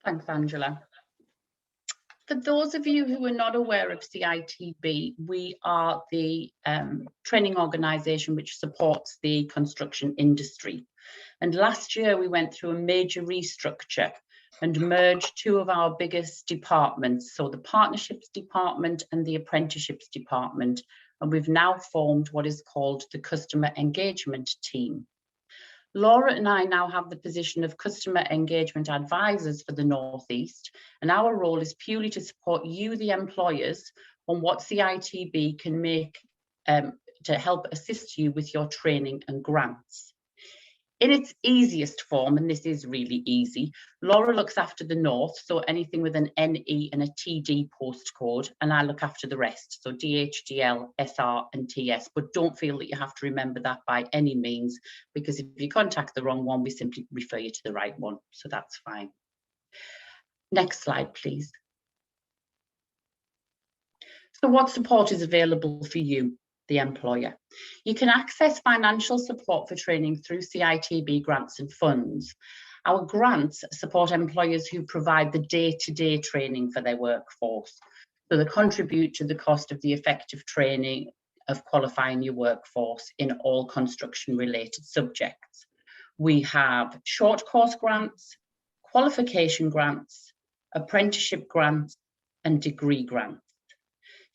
Thanks, Angela. For those of you who are not aware of CITB, we are the training organisation which supports the construction industry. And last year we went through a major restructure and merged two of our biggest departments, so the Partnerships Department and the Apprenticeships Department. And we've now formed what is called the Customer Engagement Team. Laura and I now have the position of Customer Engagement Advisors for the North East, and our role is purely to support you, the employers, on what CITB can make to help assist you with your training and grants. In its easiest form, and this is really easy, Laura looks after the North, so anything with an NE and a TD postcode, and I look after the rest, so DHDL, SR and TS, but don't feel that you have to remember that by any means, because if you contact the wrong one, we simply refer you to the right one, so that's fine. Next slide, please. So what support is available for you, the employer? You can access financial support for training through CITB grants and funds. Our grants support employers who provide the day-to-day training for their workforce. So they contribute to the cost of the effective training of qualifying your workforce in all construction-related subjects. We have short course grants, qualification grants, apprenticeship grants, and degree grants.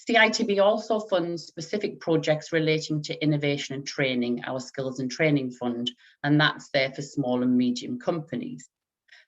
CITB also funds specific projects relating to innovation and training, our Skills and Training Fund, and that's there for small and medium companies.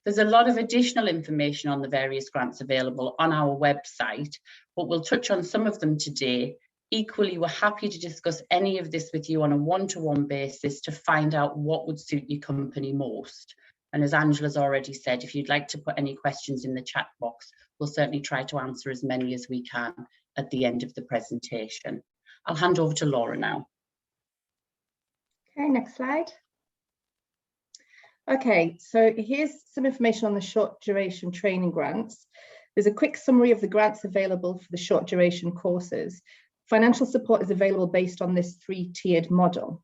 There's a lot of additional information on the various grants available on our website, but we'll touch on some of them today. Equally, we're happy to discuss any of this with you on a one-to-one basis to find out what would suit your company most. And as Angela's already said, if you'd like to put any questions in the chat box, we'll certainly try to answer as many as we can at the end of the presentation. I'll hand over to Laura now. Okay, next slide. Okay, so here's some information on the short duration training grants. There's a quick summary of the grants available for the short duration courses. Financial support is available based on this three-tiered model.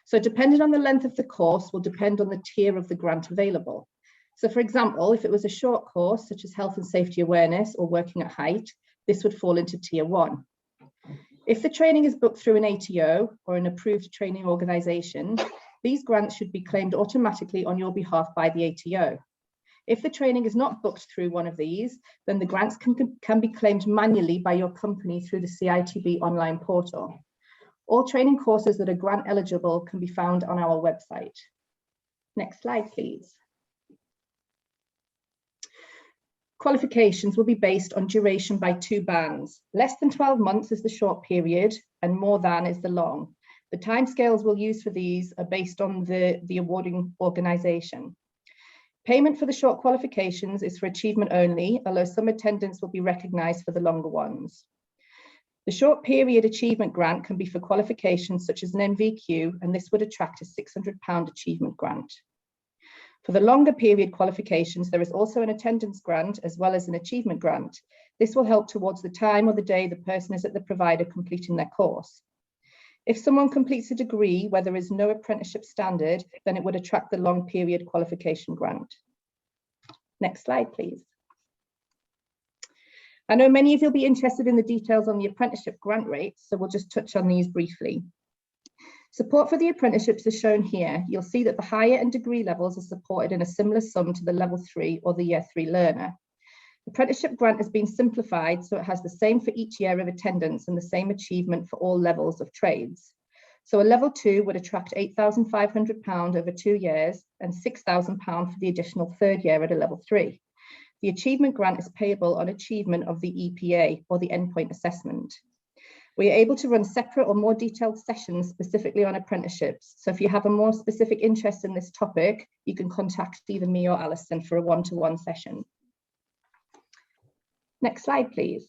So depending on the length of the course will depend on the tier of the grant available. So for example, if it was a short course such as health and safety awareness or working at height, this would fall into tier 1. If the training is booked through an ATO or an approved training organisation, these grants should be claimed automatically on your behalf by the ATO. If the training is not booked through one of these, then the grants can be claimed manually by your company through the CITB online portal. All training courses that are grant eligible can be found on our website. Next slide, please. Qualifications will be based on duration by 2 bands. Less than 12 months is the short period and more than is the long. The timescales we'll use for these are based on the awarding organisation. Payment for the short qualifications is for achievement only, although some attendance will be recognised for the longer ones. The short period achievement grant can be for qualifications such as an NVQ, and this would attract a £600 achievement grant. For the longer period qualifications, there is also an attendance grant as well as an achievement grant. This will help towards the time or the day the person is at the provider completing their course. If someone completes a degree where there is no apprenticeship standard, then it would attract the long period qualification grant. Next slide, please. I know many of you will be interested in the details on the apprenticeship grant rates, so we'll just touch on these briefly. Support for the apprenticeships is shown here. You'll see that the higher and degree levels are supported in a similar sum to the level 3 or the year 3 learner. The apprenticeship grant has been simplified so it has the same for each year of attendance and the same achievement for all levels of trades. So a level 2 would attract £8,500 over 2 years and £6,000 for the additional 3rd year at a level 3. The achievement grant is payable on achievement of the EPA or the endpoint assessment. We are able to run separate or more detailed sessions specifically on apprenticeships. So if you have a more specific interest in this topic, you can contact either me or Allison for a one-to-one session. Next slide, please.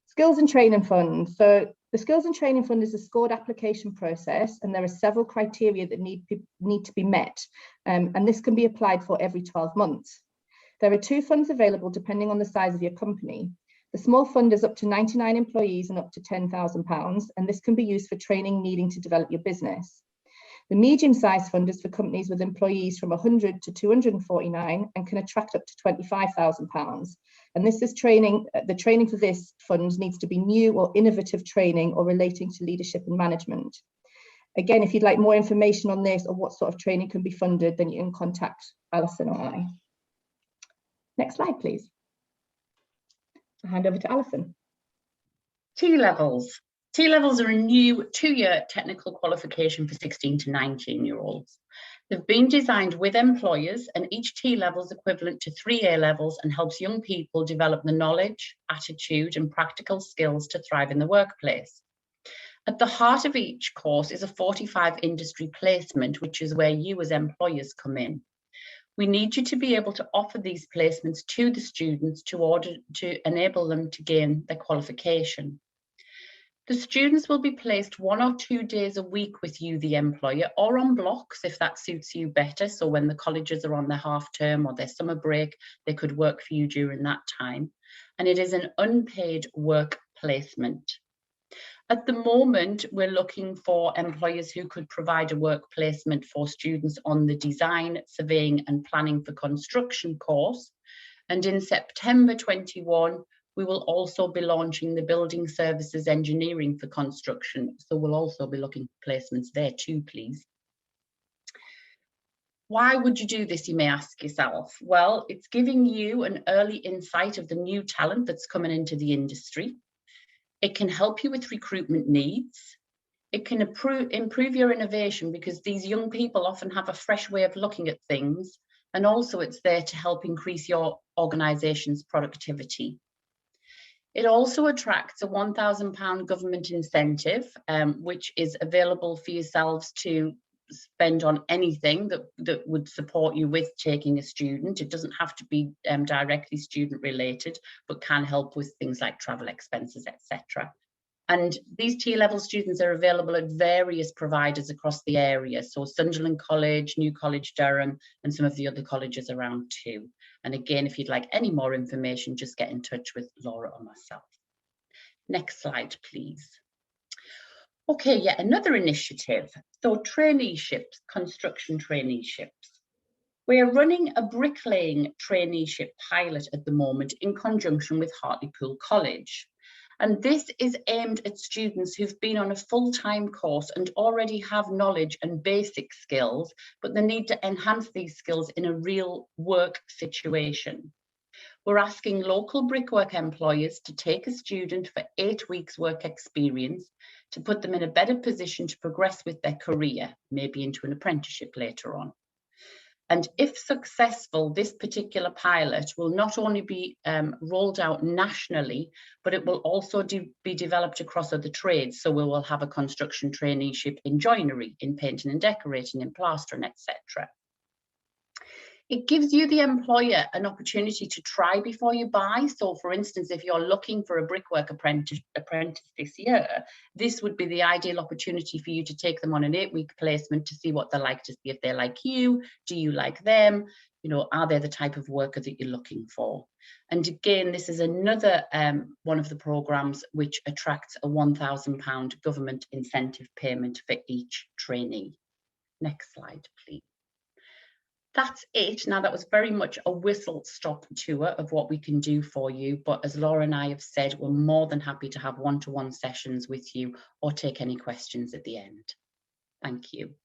Skills and Training Fund. So the Skills and Training Fund is a scored application process, and there are several criteria that need to be met, and this can be applied for every 12 months. There are 2 funds available depending on the size of your company. The small fund is up to 99 employees and up to £10,000, and this can be used for training needing to develop your business. The medium-sized fund is for companies with employees from 100 to 249 and can attract up to £25,000. And this is training. The training for this fund needs to be new or innovative training or relating to leadership and management. Again, if you'd like more information on this or what sort of training can be funded, then you can contact Allison or I. Next slide, please. I'll hand over to Allison. T-levels. T-levels are a new 2-year technical qualification for 16 to 19-year-olds. They've been designed with employers, and each T-level is equivalent to 3 A-levels and helps young people develop the knowledge, attitude, and practical skills to thrive in the workplace. At the heart of each course is a 45 industry placement, which is where you as employers come in. We need you to be able to offer these placements to the students to enable them to gain their qualification. The students will be placed 1 or 2 days a week with you, the employer, or on blocks if that suits you better. So when the colleges are on their half term or their summer break, they could work for you during that time. And it is an unpaid work placement. At the moment, we're looking for employers who could provide a work placement for students on the Design, Surveying and Planning for Construction course. And in September 21, we will also be launching the Building Services Engineering for Construction. So we'll also be looking for placements there too, please. Why would you do this, you may ask yourself? Well, it's giving you an early insight of the new talent that's coming into the industry. It can help you with recruitment needs. It can improve your innovation because these young people often have a fresh way of looking at things. And also it's there to help increase your organisation's productivity. It also attracts a £1,000 government incentive, which is available for yourselves to spend on anything that would support you with taking a student. It doesn't have to be directly student related, but can help with things like travel expenses, etc. And these T-level students are available at various providers across the area. So Sunderland College, New College Durham, and some of the other colleges around too. And again, if you'd like any more information, just get in touch with Laura or myself. Next slide, please. Okay, yeah, another initiative. So traineeships, construction traineeships. We are running a bricklaying traineeship pilot at the moment in conjunction with Hartlepool College. And this is aimed at students who've been on a full-time course and already have knowledge and basic skills, but they need to enhance these skills in a real work situation. We're asking local brickwork employers to take a student for 8 weeks work experience to put them in a better position to progress with their career, maybe into an apprenticeship later on. And if successful, this particular pilot will not only be rolled out nationally, but it will also be developed across other trades. So we will have a construction traineeship in joinery, in painting and decorating, in plastering, etc. It gives you, the employer, an opportunity to try before you buy. So for instance, if you're looking for a brickwork apprentice this year, this would be the ideal opportunity for you to take them on an 8-week placement to see what they're like, to see if they're like you, do you like them, you know, are they the type of worker that you're looking for? And again, this is another one of the programmes which attracts a £1,000 government incentive payment for each trainee. Next slide, please. That's it. Now, that was very much a whistle-stop tour of what we can do for you. But as Laura and I have said, we're more than happy to have one-to-one sessions with you or take any questions at the end. Thank you.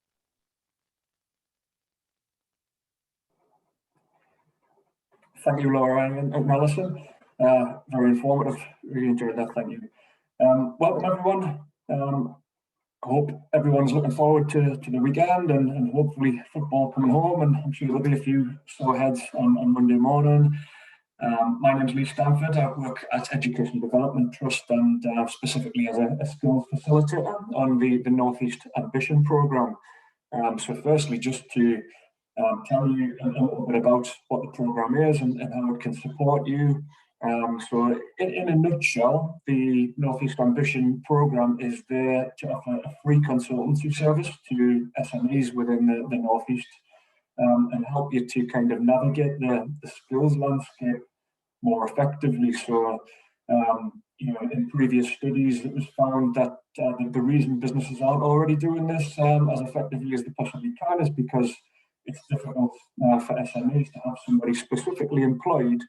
Thank you, Laura and Allison. Very informative. Really enjoyed that. Thank you. Welcome, everyone. I hope everyone's looking forward to the weekend and hopefully football coming home, and I'm sure there'll be a few sore heads on Monday morning. My name's Lee Standford. I work at Education Development Trust and specifically as a skills facilitator on the North East Ambition programme. So firstly, just to tell you a little bit about what the programme is and how it can support you. So in a nutshell, the North East Ambition programme is there to offer a free consultancy service to SMEs within the North East and help you to kind of navigate the skills landscape more effectively. So in previous studies, it was found that the reason businesses aren't already doing this as effectively as they possibly can is because it's difficult for SMEs to have somebody specifically employed,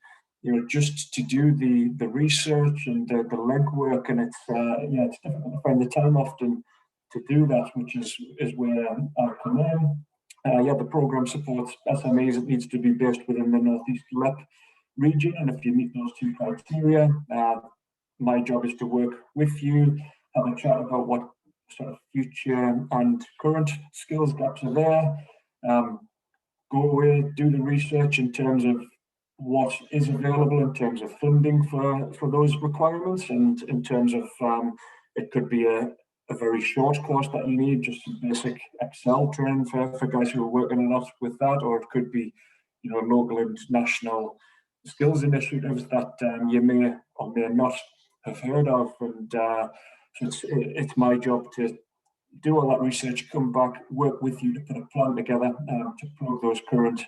just to do the research and the legwork, and it's difficult to find the time often to do that, which is where I come in. The programme supports SMEs. It needs to be based within the North East LEP region, and if you meet those two criteria, my job is to work with you, have a chat about what sort of future and current skills gaps are there, go away, do the research in terms of what is available in terms of funding for those requirements, and in terms of it could be a very short course that you need, just some basic Excel training for guys who are working a lot with that, or it could be local and national skills initiatives that you may or may not have heard of, and so it's my job to do all that research, come back, work with you to put a plan together to plug those current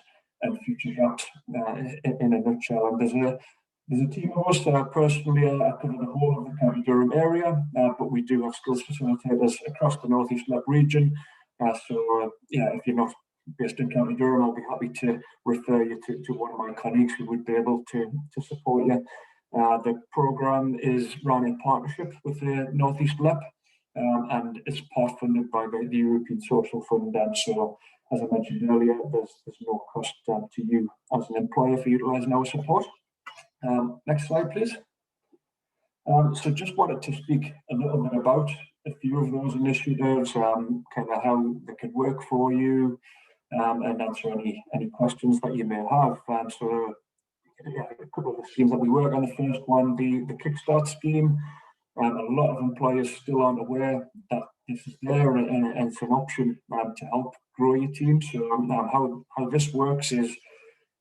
and future gaps in a nutshell. And there's a team of us. Personally, I cover the whole of the County Durham area, but we do have skills facilitators across the North East LEP region. So if you're not based in County Durham, I'll be happy to refer you to one of my colleagues who would be able to support you. The programme is run in partnership with the North East LEP, and it's part funded by the European Social Fund. And so, as I mentioned earlier, there's no cost to you as an employer for utilising our support. Next slide, please. So just wanted to speak a little bit about a few of those initiatives, kind of how they can work for you, and answer any questions that you may have. So a couple of the schemes that we work on. The first one, the Kickstart scheme. A lot of employers still aren't aware that this is there, and it's an option to help grow your team. So how this works is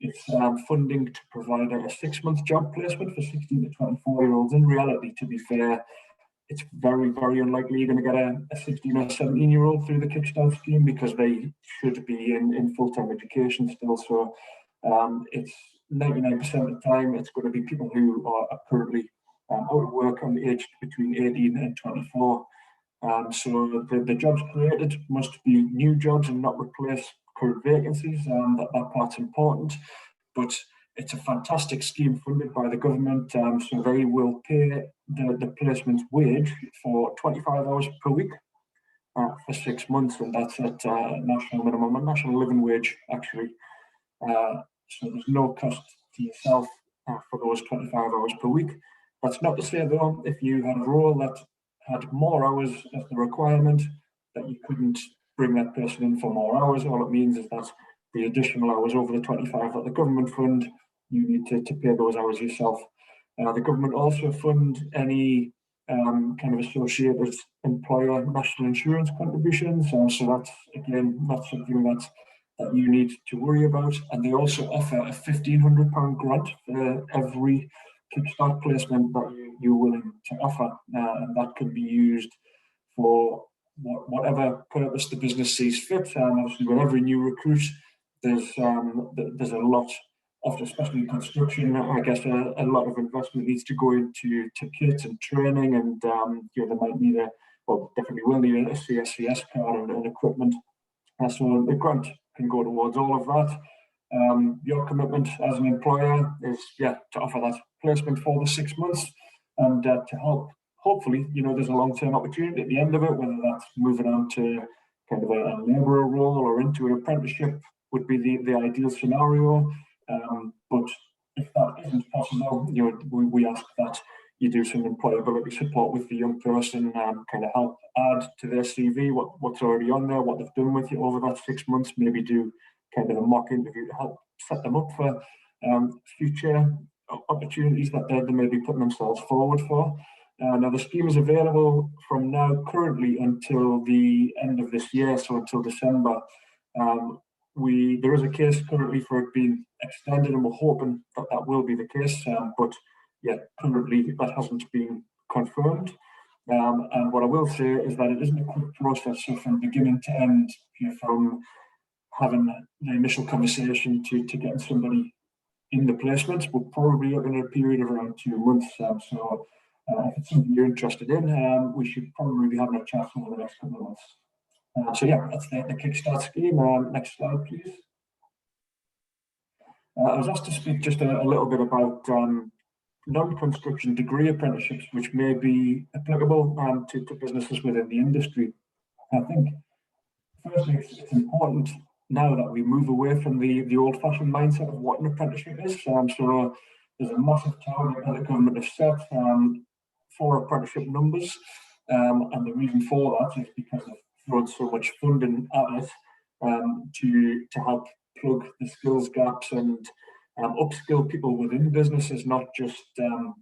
it's funding to provide a 6-month job placement for 16 to 24-year-olds. In reality, to be fair, it's very, very unlikely you're going to get a 16 or 17-year-old through the Kickstart scheme, because they should be in full-time education still. So it's 99% of the time it's going to be people who are currently out of work and aged between 18 and 24. So the jobs created must be new jobs and not replace current vacancies. That part's important, but it's a fantastic scheme funded by the government. So they will pay the placement wage for 25 hours per week for 6 months, and that's at national minimum and national living wage, actually. So there's no cost to yourself for those 25 hours per week. That's not to say, though, if you had a role that had more hours as the requirement, that you couldn't bring that person in for more hours. All it means is that the additional hours over the 25 that the government fund, you need to pay those hours yourself. The government also fund any kind of associated employer national insurance contributions. So that's, again, not something that you need to worry about. And they also offer a £1,500 grant for every Kickstart placement that you're willing to offer. And that can be used for whatever purpose the business sees fit. Obviously, with every new recruit, there's a lot of, especially in construction, I guess a lot of investment needs to go into kits and training, and they might need definitely will need a CSCS card and equipment. So the grant can go towards all of that. Your commitment as an employer is to offer that placement for the 6 months, and to help. Hopefully, there's a long-term opportunity at the end of it, whether that's moving on to kind of a labourer role or into an apprenticeship would be the ideal scenario. But if that isn't possible, we ask that you do some employability support with the young person, kind of help add to their CV what's already on there, what they've done with you over that 6 months, maybe do kind of a mock interview to help set them up for future opportunities that they may be putting themselves forward for. Now, the scheme is available from now currently until the end of this year, so until December. There is a case currently for it being extended, and we're hoping that will be the case, but currently that hasn't been confirmed. And what I will say is that it isn't a quick process. So from beginning to end, from having the initial conversation to getting somebody in the placement, we're probably looking at a period of around 2 months. So If it's something you're interested in, we should probably be having a chat over the next couple of months. So yeah, that's the Kickstart scheme. Next slide, please. I was asked to speak just a little bit about non-construction degree apprenticeships, which may be applicable to businesses within the industry. I think, firstly, it's important now that we move away from the old-fashioned mindset of what an apprenticeship is. So there's a massive target that the government has set for apprenticeship numbers, and the reason for that is because they've thrown so much funding at it to help plug the skills gaps and upskill people within businesses, not just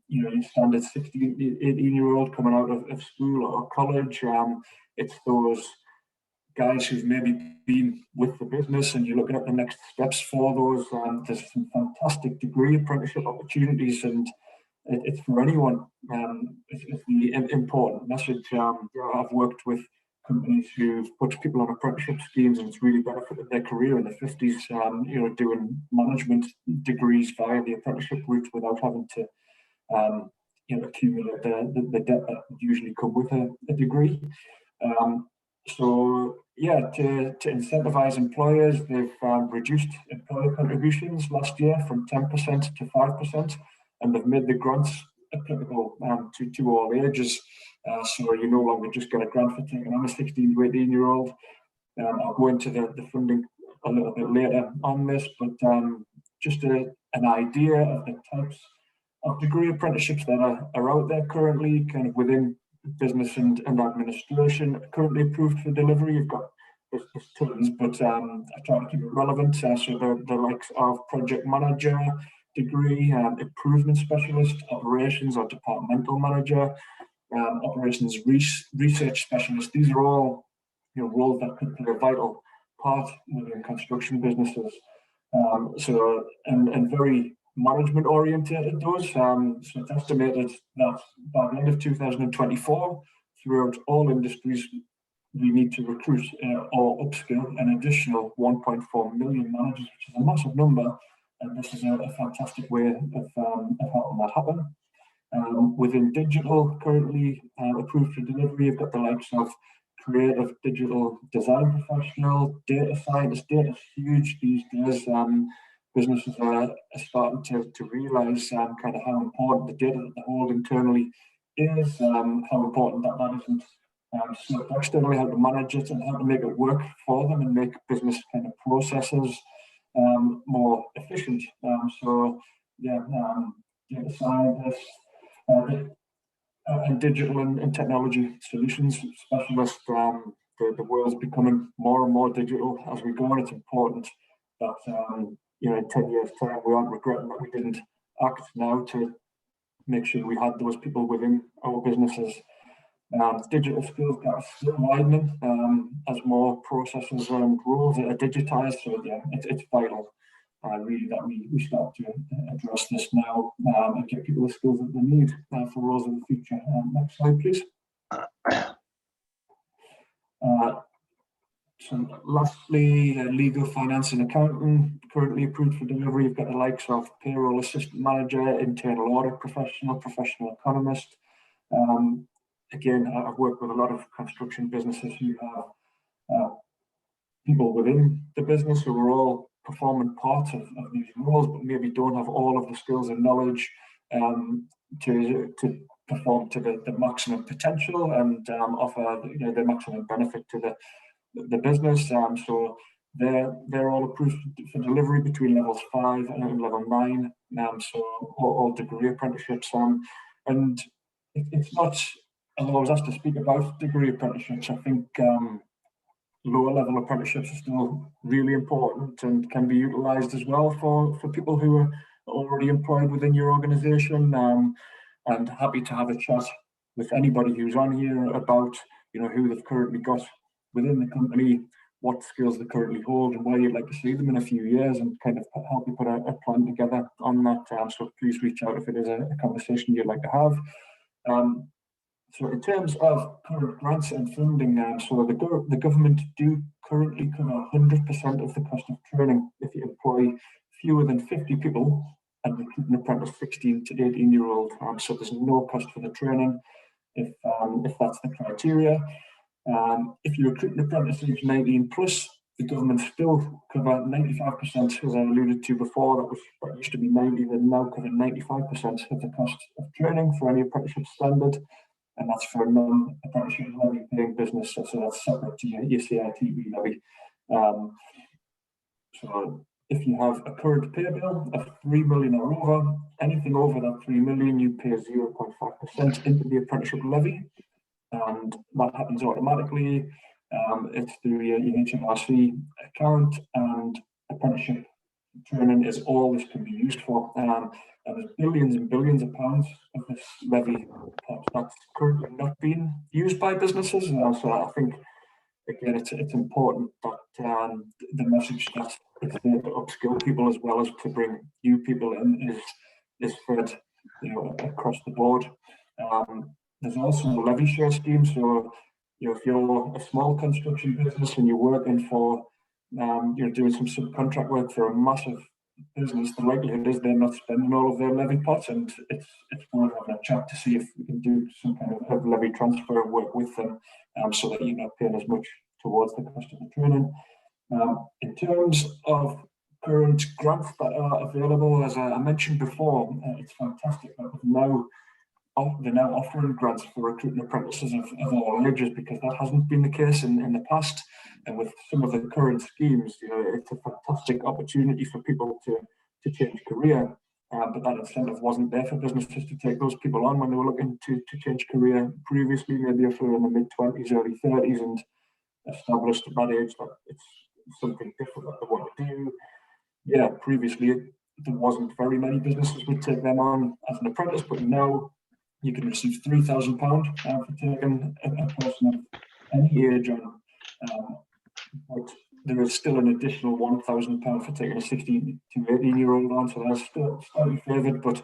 your standard 16, 18-year-old coming out of school or college. It's those guys who've maybe been with the business and you're looking at the next steps for those. There's some fantastic degree apprenticeship opportunities, and it's for anyone. It's the important message. I've worked with companies who've put people on apprenticeship schemes and it's really benefited their career in the 50s, doing management degrees via the apprenticeship route without having to accumulate the debt that would usually come with a degree. So yeah, to incentivize employers, they've reduced employer contributions last year from 10% to 5%, and they've made the grants applicable to all ages. So you no longer just get a grant for taking on a 16 to 18-year-old. I'll go into the funding a little bit later on this, but just an idea of the types of degree apprenticeships that are out there currently, kind of within business and administration, currently approved for delivery. You've got there's tons, but I try to keep it relevant. So the likes of project manager degree, improvement specialist, operations or departmental manager, operations research specialist. These are all roles that could play a vital part within construction businesses. And very management oriented those. So it's estimated that by the end of 2024, throughout all industries, we need to recruit or upskill an additional 1.4 million managers, which is a massive number. And this is a fantastic way of helping that happen. Within digital, currently approved for delivery, you've got the likes of creative digital design professional, data scientist. Data is huge these days. Businesses are starting to realise kind of how important the data that they hold internally is, how important that isn't so externally, how to manage it and how to make it work for them and make business kind of processes more efficient. Data scientists and digital and technology solutions specialists. The world's becoming more and more digital as we go, and it's important that in 10 years' time we aren't regretting that we didn't act now to make sure we had those people within our businesses. Digital skills gaps still widening as more processes and roles are digitised. So yeah, it's vital really that we start to address this now and give people the skills that they need for roles in the future. Next slide, please. So lastly, legal, finance and accounting, currently approved for delivery. You've got the likes of payroll assistant manager, internal audit professional, professional economist. Again, I've worked with a lot of construction businesses who have people within the business who are all performing parts of these roles, but maybe don't have all of the skills and knowledge to perform to the maximum potential and offer the maximum benefit to the business. So they're all approved for delivery between levels 5 and level 9. So all degree apprenticeships. And it's not. Although I was asked to speak about degree apprenticeships, I think lower level apprenticeships are still really important and can be utilised as well for people who are already employed within your organisation. And happy to have a chat with anybody who's on here about who they've currently got within the company, what skills they currently hold, and where you'd like to see them in a few years, and kind of help you put a plan together on that. So please reach out if it is a conversation you'd like to have. So in terms of current grants and funding now, so the government do currently cover 100% of the cost of training if you employ fewer than 50 people and recruit an apprentice 16 to 18-year-old. So there's no cost for the training if that's the criteria. If you recruit an apprentice age 19 plus, the government still cover 95%, as I alluded to before. That used to be 90, they now cover 95% of the cost of training for any apprenticeship standard, and that's for a non-apprenticeship levy paying business, so that's separate to your CITB levy. So if you have a current pay bill of 3 million or over, anything over that 3 million, you pay 0.5% into the apprenticeship levy, and that happens automatically. It's through your HMRC account, and apprenticeship training is all this can be used for. And there's billions and billions of pounds of this levy that's currently not being used by businesses. So I think, again, it's important that the message that it's there to upskill people as well as to bring new people in is spread, across the board. There's also a levy share scheme. So, if you're a small construction business and you're working for, you're doing some subcontract work for a massive business, the likelihood is they're not spending all of their levy pots, and it's worth having a chat to see if we can do some kind of levy transfer work with them, so that you're not paying as much towards the cost of the training. In terms of current grants that are available, as I mentioned before, it's fantastic that they're now offering grants for recruiting apprentices of all ages, because that hasn't been the case in the past. And with some of the current schemes, it's a fantastic opportunity for people to change career. But that incentive wasn't there for businesses to take those people on when they were looking to change career previously. Maybe if they're in the mid-20s, early 30s, and established at that age that it's something different that they want to do. Yeah, previously there wasn't very many businesses would take them on as an apprentice, but now you can receive £3,000 for taking a person of any age on. But there is still an additional £1,000 for taking a 16 to 18-year-old on, so that's still slightly favoured, but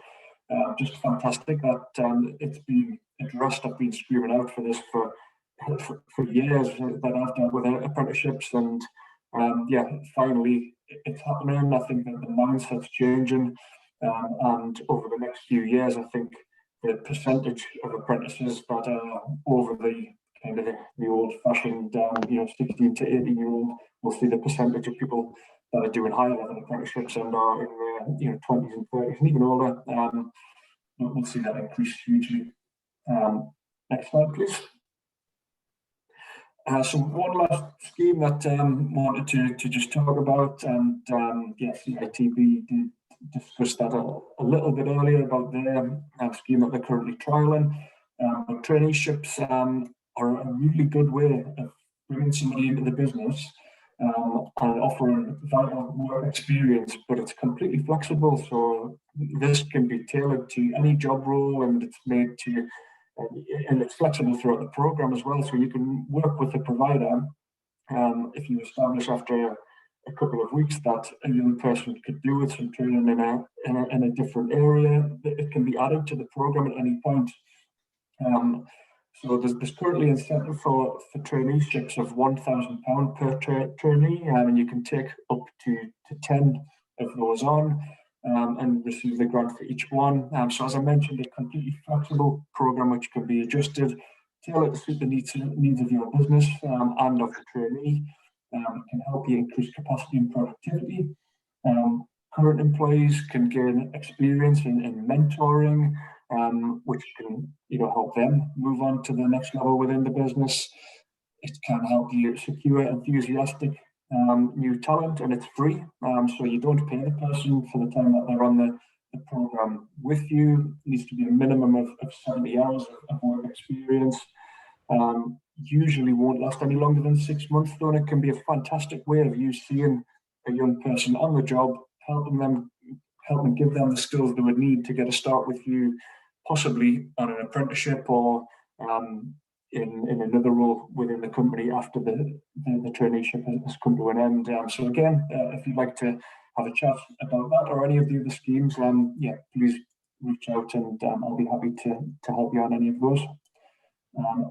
just fantastic that it's been addressed. I've been screaming out for this for years that I've dealt with apprenticeships, and finally it's happening. I think that the mindset's changing, and over the next few years, I think the percentage of apprentices that are over the kind of the old-fashioned 16 to 18-year-old, we'll see the percentage of people that are doing higher level apprenticeships and are in their 20s and 30s and even older. We'll see that increase hugely. Next slide, please. So one last scheme that I wanted to just talk about, and CITB did discuss that a little bit earlier about their scheme that they're currently trialling. But traineeships are a really good way of bringing somebody into the business and offering vital work experience, but it's completely flexible. So this can be tailored to any job role, and it's made to and it's flexible throughout the program as well. So you can work with the provider if you establish after a couple of weeks that a young person could do with some training in a different area. It can be added to the program at any point. So there's currently incentive for traineeships of £1,000 per trainee, and you can take up to 10 of those on and receive the grant for each one. So as I mentioned, a completely flexible program which can be adjusted, tailored to suit the needs of your business and of the trainee. It can help you increase capacity and productivity. Current employees can gain experience in mentoring, which can help them move on to the next level within the business. It can help you secure enthusiastic new talent, and it's free, so you don't pay the person for the time that they're on the program with you. It needs to be a minimum of 70 hours of work experience. Usually won't last any longer than 6 months though, and it can be a fantastic way of you seeing a young person on the job, helping give them the skills they would need to get a start with you, possibly on an apprenticeship or in another role within the company after the traineeship has come to an end. So again, if you'd like to have a chat about that or any of the other schemes, please reach out, and I'll be happy to help you on any of those.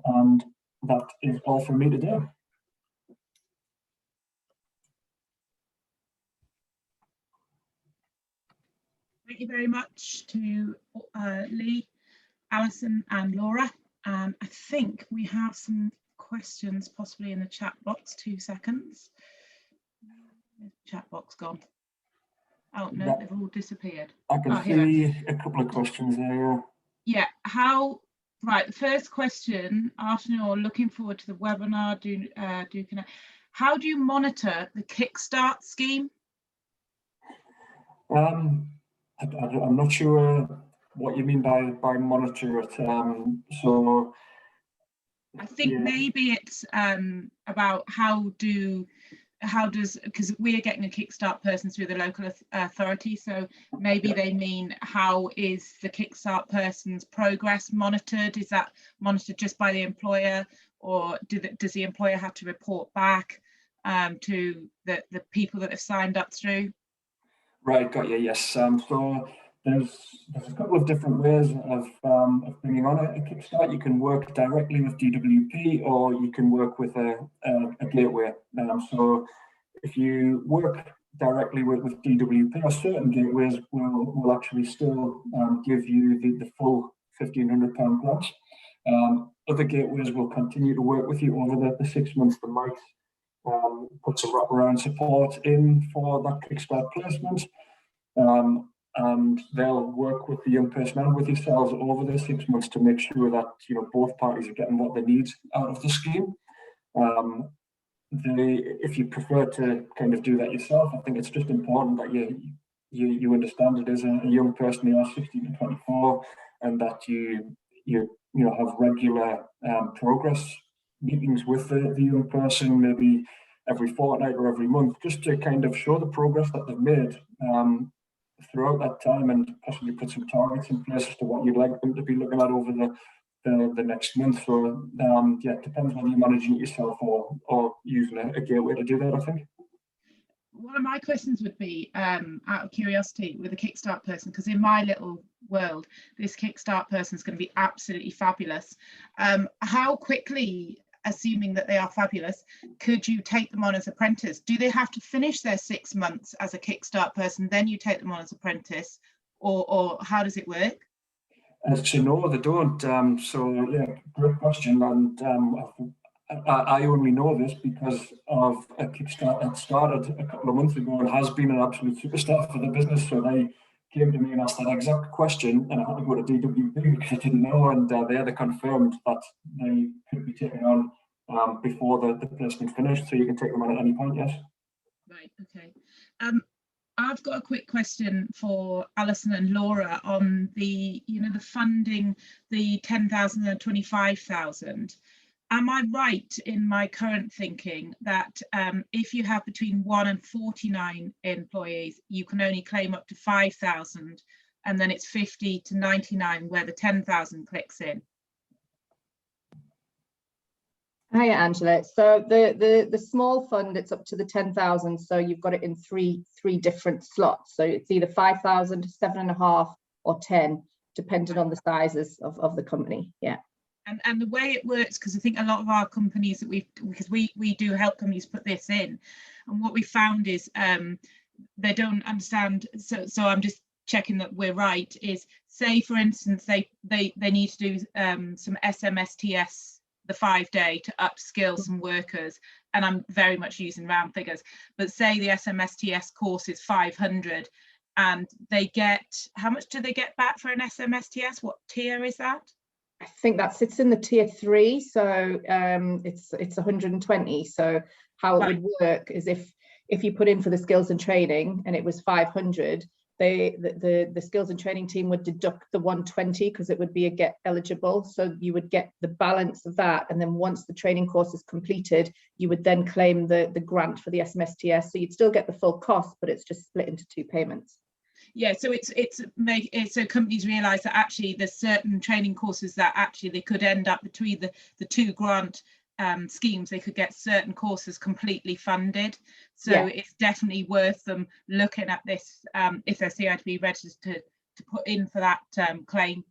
And that is all from me today. Thank you very much to Lee, Alison and Laura. I think we have some questions possibly in the chat box. 2 seconds. Chat box gone. Oh no, Yeah. they've all disappeared. I can see a couple of questions there. Yeah, right, the first question, Arsenal, looking forward to the webinar, how do you monitor the Kickstart scheme? I'm not sure what you mean by monitor it. So I think maybe it's about because we are getting a Kickstart person through the local authority, so maybe they mean how is the Kickstart person's progress monitored? Is that monitored just by the employer, or does the employer have to report back to the people that have signed up through? Right, got you. Yes. So there's a couple of different ways of bringing on a Kickstart. You can work directly with DWP, or you can work with a gateway. So if you work directly with DWP, or certain gateways will actually still give you the full £1,500 grant. Other gateways will continue to work with you over the 6 months. They might put some wraparound support in for that Kickstart placement, and they'll work with the young person and with yourselves over the 6 months to make sure that both parties are getting what they need out of the scheme. If you prefer to kind of do that yourself, I think it's just important that you understand it as a young person, you are 16 to 24, and that you have regular progress meetings with the young person, maybe every fortnight or every month, just to kind of show the progress that they've made throughout that time, and possibly put some targets in place as to what you'd like them to be looking at over the next month. So yeah, it depends whether you're managing it yourself or using a gateway to do that, I think. One of my questions would be, out of curiosity, with a Kickstart person, because in my little world, this Kickstart person is going to be absolutely fabulous. How quickly, assuming that they are fabulous, could you take them on as apprentice? Do they have to finish their 6 months as a Kickstart person, then you take them on as apprentice, or how does it work? So no, they don't. So yeah, great question. And I only know this because of a Kickstart that started a couple of months ago and has been an absolute superstar for the business. So they came to me and asked that exact question, and I had to go to DWP because I didn't know, and they confirmed that they could be taken on before the placement finished. So you can take them on at any point, yes. Right, okay. I've got a quick question for Alison and Laura on the funding, the 10,000 and 25,000. Am I right in my current thinking that if you have between 1 and 49 employees, you can only claim up to 5,000, and then it's 50 to 99 where the 10,000 clicks in? Hiya, Angela. So the small fund, it's up to the 10,000. So you've got it in three different slots. So it's either 5,000, 7.5, or 10, depending on the sizes of the company. Yeah. And the way it works, because I think a lot of our companies that we do help companies put this in, and what we found is they don't understand. So I'm just checking that we're right. Is, say for instance they need to do some SMSTS, the 5-day, to upskill some workers, and I'm very much using round figures, but say the SMSTS course is 500, and they get, how much do they get back for an SMSTS? What tier is that? I think that sits in the tier 3, so it's 120. So how it would work is if you put in for the skills and training and it was 500, the skills and training team would deduct the 120 because it would be a get eligible. So you would get the balance of that, and then once the training course is completed, you would then claim the grant for the SMSTS. So you'd still get the full cost, but it's just split into 2 payments. Yeah, so so companies realise that actually there's certain training courses that actually they could end up between the 2 grant schemes. They could get certain courses completely funded. So yeah, it's definitely worth them looking at this if they're CITB registered to put in for that claim.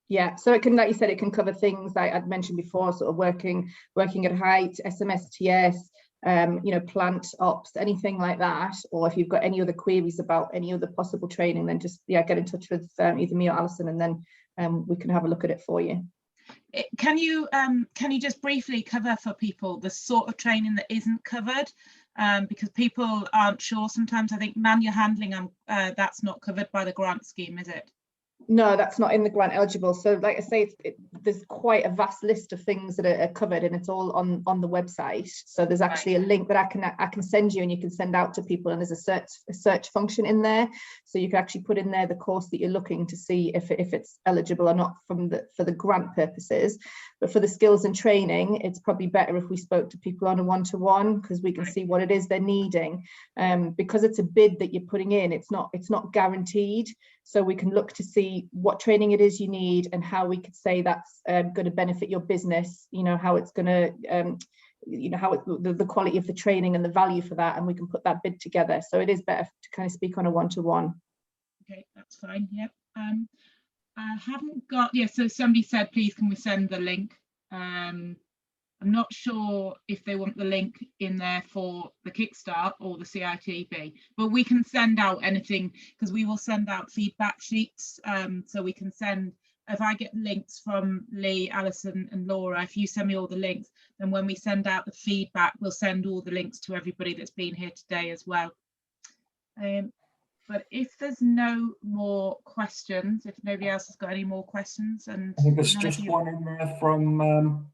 Yeah, so it can, like you said, it can cover things like I'd mentioned before, sort of working at height, SMSTS, you know, plant ops, anything like that, or if you've got any other queries about any other possible training, then just get in touch with either me or Alison, and then we can have a look at it for you. Can you just briefly cover for people the sort of training that isn't covered, because people aren't sure sometimes. I think manual handling, that's not covered by the grant scheme, is it? No, that's not in the grant eligible. So like I say, there's quite a vast list of things that are covered, and it's all on the website. So there's actually a link that I can send you, and you can send out to people, and there's a search function in there. So you can actually put in there the course that you're looking to see if it's eligible or not for the grant purposes. But for the skills and training, it's probably better if we spoke to people on a one-to-one, because we can see what it is they're needing. Because it's a bid that you're putting in, it's not guaranteed. So we can look to see what training it is you need, and how we could say that's going to benefit your business, you know, how it's going to, you know, how the quality of the training and the value for that, and we can put that bid together. So it is better to kind of speak on a one-to-one. Okay, that's fine. Yep. I haven't got, so somebody said, please, can we send the link? I'm not sure if they want the link in there for the Kickstart or the CITB, but we can send out anything, because we will send out feedback sheets. So we can send, if I get links from Lee, Alison and Laura, if you send me all the links, then when we send out the feedback, we'll send all the links to everybody that's been here today as well. But if there's no more questions, if nobody else has got any more questions, and I think there's just one in there from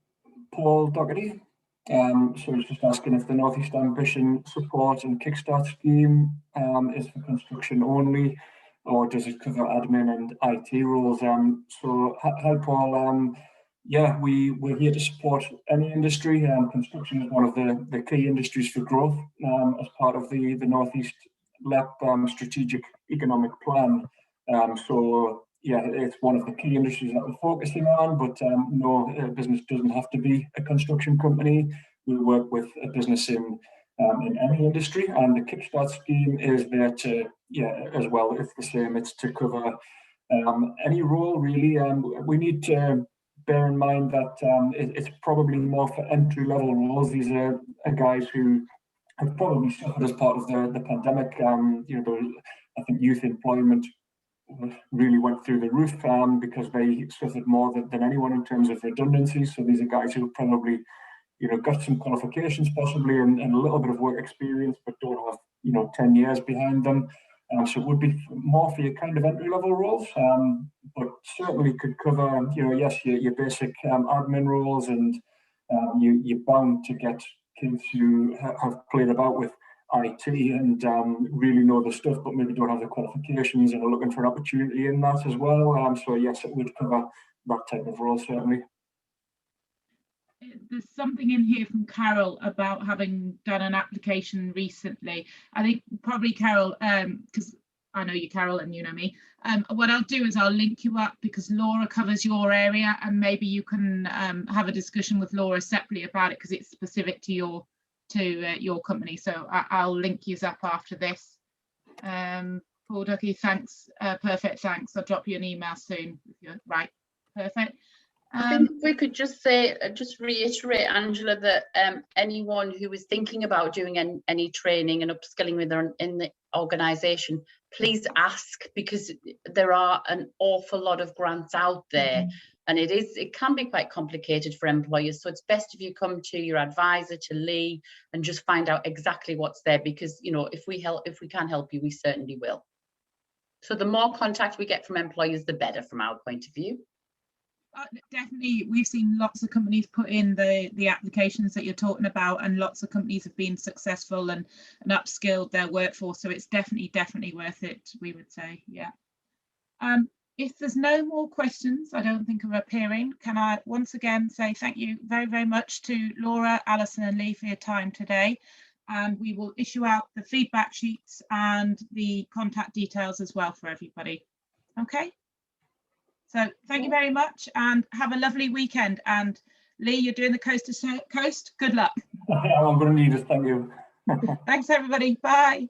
Paul Doherty. So he's just asking if the North East Ambition Support and Kickstart Scheme is for construction only, or does it cover admin and IT roles? So hi Paul. Yeah, we're here to support any industry. Construction is one of the key industries for growth as part of the North East LEP strategic economic plan. So yeah, it's one of the key industries that we're focusing on, but no, business doesn't have to be a construction company. We work with a business in any industry, and the Kickstart scheme is there to, as well, it's the same, it's to cover any role really. We need to bear in mind that it's probably more for entry-level roles. These are guys who have probably suffered as part of the pandemic. You know, I think youth employment really went through the roof because they suffered more than anyone in terms of redundancies. So these are guys who probably, you know, got some qualifications possibly and a little bit of work experience, but don't have, you know, 10 years behind them. So it would be more for your kind of entry-level roles, but certainly could cover, you know, yes, your basic admin roles, and you're bound to get kids who have played about with IT and really know the stuff, but maybe don't have the qualifications and are looking for an opportunity in that as well. So yes, it would cover that type of role, certainly. There's something in here from Carol about having done an application recently. I think probably Carol, because I know you, Carol, and you know me. What I'll do is I'll link you up, because Laura covers your area, and maybe you can have a discussion with Laura separately about it, because it's specific to your company. So I'll link you up after this. Paul Ducky, thanks. Perfect, thanks. I'll drop you an email soon. Right, perfect. I think we could just say, just reiterate, Angela, that anyone who is thinking about doing any training and upskilling in the organisation, please ask, because there are an awful lot of grants out there, and it can be quite complicated for employers. So it's best if you come to your advisor, to Lee, and just find out exactly what's there, because, you know, if we can help you, we certainly will. So the more contact we get from employers, the better from our point of view. Definitely, we've seen lots of companies put in the applications that you're talking about, and lots of companies have been successful and upskilled their workforce. So it's definitely worth it, we would say. Yeah. If there's no more questions, I don't think are appearing, can I once again say thank you very, very much to Laura, Alison and Lee for your time today. And we will issue out the feedback sheets and the contact details as well for everybody. Okay. So thank you very much, and have a lovely weekend. And Lee, you're doing the coast to coast. Good luck. I'm going to need it. Thank you. Thanks, everybody. Bye.